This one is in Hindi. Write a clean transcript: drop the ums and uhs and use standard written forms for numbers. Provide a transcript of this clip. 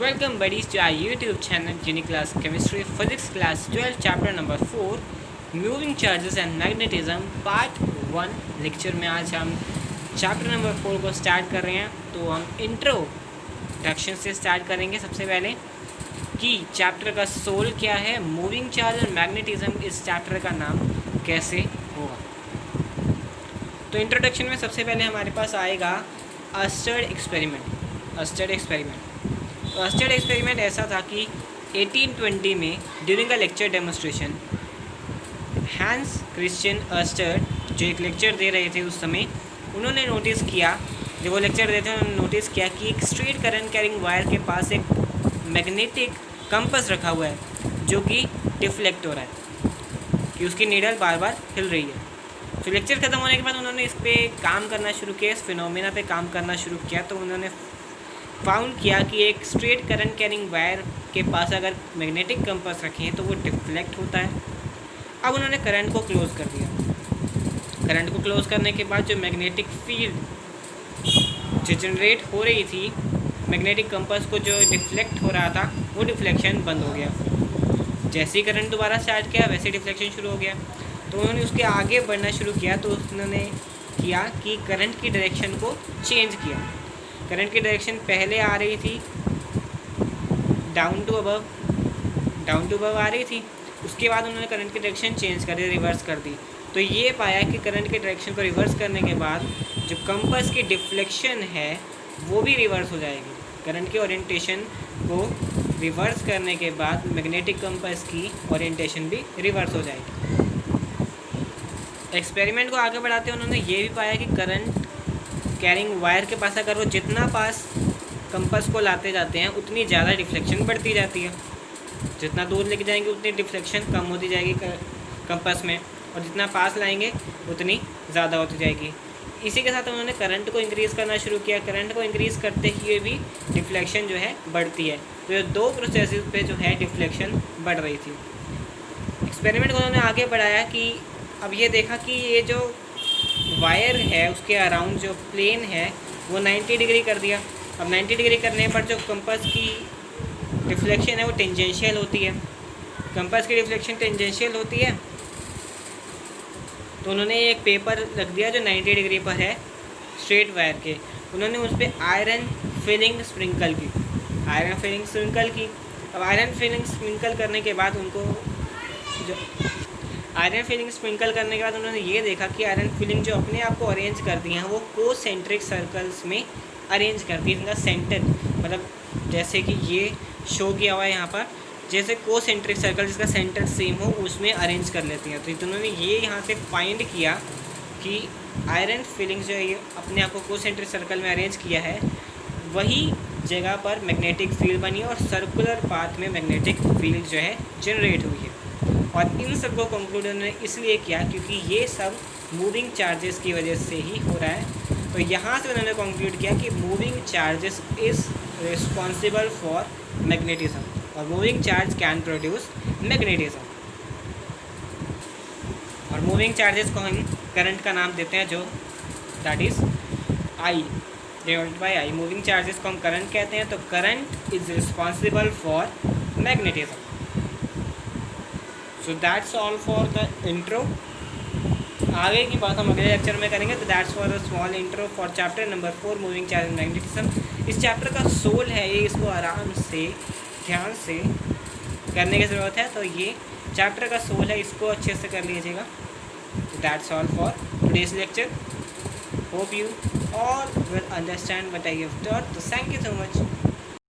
Welcome buddies to our YouTube channel Uniclass Chemistry Physics Class 12 Chapter number 4 Moving Charges and Magnetism Part 1 lecture में आज हम चैप्टर नंबर 4 को स्टार्ट कर रहे हैं। तो हम इंट्रोडक्शन से स्टार्ट करेंगे। सबसे पहले कि चैप्टर का सोल क्या है, मूविंग चार्ज और मैग्नेटिज्म इस चैप्टर का नाम कैसे होगा। तो इंट्रोडक्शन में सबसे पहले हमारे पास आएगा अस्टर्ड एक्सपेरिमेंट। अस्टर्ड एक्सपेरिमेंट ऐसा था कि 1820 में during a lecture demonstration Hans Christian अस्टर्ड जो एक लेक्चर दे रहे थे उस समय, उन्होंने नोटिस किया, जब वो लेक्चर देते हैं उन्होंने नोटिस किया कि एक स्ट्रेट करंट कैरिंग वायर के पास एक मैग्नेटिक कंपास रखा हुआ है जो कि डिफ्लेक्ट हो रहा है, कि उसकी नीडल बार बार हिल रही है। तो लेक्चर ख़त्म होने के बाद उन्होंने इस पर काम करना शुरू किया, इस फिनोमेना पे काम करना शुरू किया। तो उन्होंने फाउंड किया कि एक स्ट्रेट करंट कैरिंग वायर के पास अगर मैग्नेटिक कंपास रखें तो वो डिफ्लेक्ट होता है। अब उन्होंने करंट को क्लोज़ कर दिया। करंट को क्लोज़ करने के बाद जो मैग्नेटिक फील्ड जो जनरेट हो रही थी, मैग्नेटिक कंपास को जो डिफ्लेक्ट हो रहा था, वो डिफ्लेक्शन बंद हो गया। जैसे ही करंट दोबारा स्टार्ट किया वैसे डिफ्लेक्शन शुरू हो गया। तो उन्होंने उसके आगे बढ़ना शुरू किया। तो उन्होंने किया कि करंट की डायरेक्शन को चेंज किया। करंट की डायरेक्शन पहले आ रही थी डाउन टू अबव आ रही थी। उसके बाद उन्होंने करंट की डायरेक्शन चेंज कर दी, रिवर्स कर दी। तो ये पाया कि करंट की डायरेक्शन को रिवर्स करने के बाद जो कंपास की डिफ्लेक्शन है वो भी रिवर्स हो जाएगी। करंट की ओरिएंटेशन को रिवर्स करने के बाद मैग्नेटिक कंपास की ओरिएंटेशन भी रिवर्स हो जाएगी। एक्सपेरिमेंट को आगे बढ़ाते उन्होंने ये भी पाया कि करंट कैरिंग वायर के पास अगर वो जितना पास कंपास को लाते जाते हैं उतनी ज़्यादा डिफ्लेक्शन बढ़ती जाती है। जितना दूर लेके जाएंगे उतनी डिफ्लेक्शन कम होती जाएगी कंपास में, और जितना पास लाएंगे उतनी ज़्यादा होती जाएगी। इसी के साथ उन्होंने करंट को इंक्रीज़ करना शुरू किया। करंट को इंक्रीज़ करते हुए भी डिफ्लेक्शन जो है बढ़ती है। तो ये दो प्रोसेसेस पे जो है डिफ्लेक्शन बढ़ रही थी। एक्सपेरिमेंट को उन्होंने आगे बढ़ाया कि अब ये देखा कि ये जो वायर है उसके अराउंड जो प्लेन है वो 90 डिग्री कर दिया। अब 90 डिग्री करने पर जो कंपास की डिफ्लेक्शन है वो टेंजेंशियल होती है। कंपास की डिफ्लेक्शन टेंजेंशियल होती है। तो उन्होंने एक पेपर रख दिया जो 90 डिग्री पर है स्ट्रेट वायर के। उन्होंने उस पर आयरन फिलिंग स्प्रिंकल की। अब आयरन फिलिंग स्प्रिंकल करने के बाद उन्होंने ये देखा कि आयरन फिलिंग जो अपने आप को अरेंज करती हैं वो कोसेंट्रिक सर्कल्स में अरेंज करती है। इनका सेंटर मतलब जैसे कि ये शो किया हुआ है यहाँ पर, जैसे कोसेंट्रिक सर्कल जिसका सेंटर सेम हो उसमें अरेंज कर लेती हैं। तो उन्होंने ये यहाँ से फाइंड किया कि आयरन फिलिंग जो है ये अपने आप को कोसेंट्रिक सर्कल में अरेंज किया है, वही जगह पर मैग्नेटिक फील्ड बनी और सर्कुलर पाथ में मैग्नेटिक फील्ड जो है जनरेट हुई है। और इन सब को कंक्लूड उन्होंने इसलिए किया क्योंकि ये सब मूविंग चार्जेस की वजह से ही हो रहा है। तो यहाँ से उन्होंने कंक्लूड किया कि moving charges is responsible for magnetism और moving charge can produce magnetism. और मूविंग चार्जेस को हम करंट का नाम देते हैं जो that is I divided by I. Moving charges को हम करंट कहते हैं। तो current is responsible for magnetism. So that's all for the intro. आगे की बात हम अगले लेक्चर में करेंगे। तो that's for a small intro for chapter number 4 moving charge and magnetism. इस चैप्टर का सोल है ये, इसको आराम से ध्यान से करने की ज़रूरत है। तो ये चैप्टर का सोल है, इसको अच्छे से कर लीजिएगा। तो that's all for today's lecture. Hope you all will understand what I have taught. So thank you so much.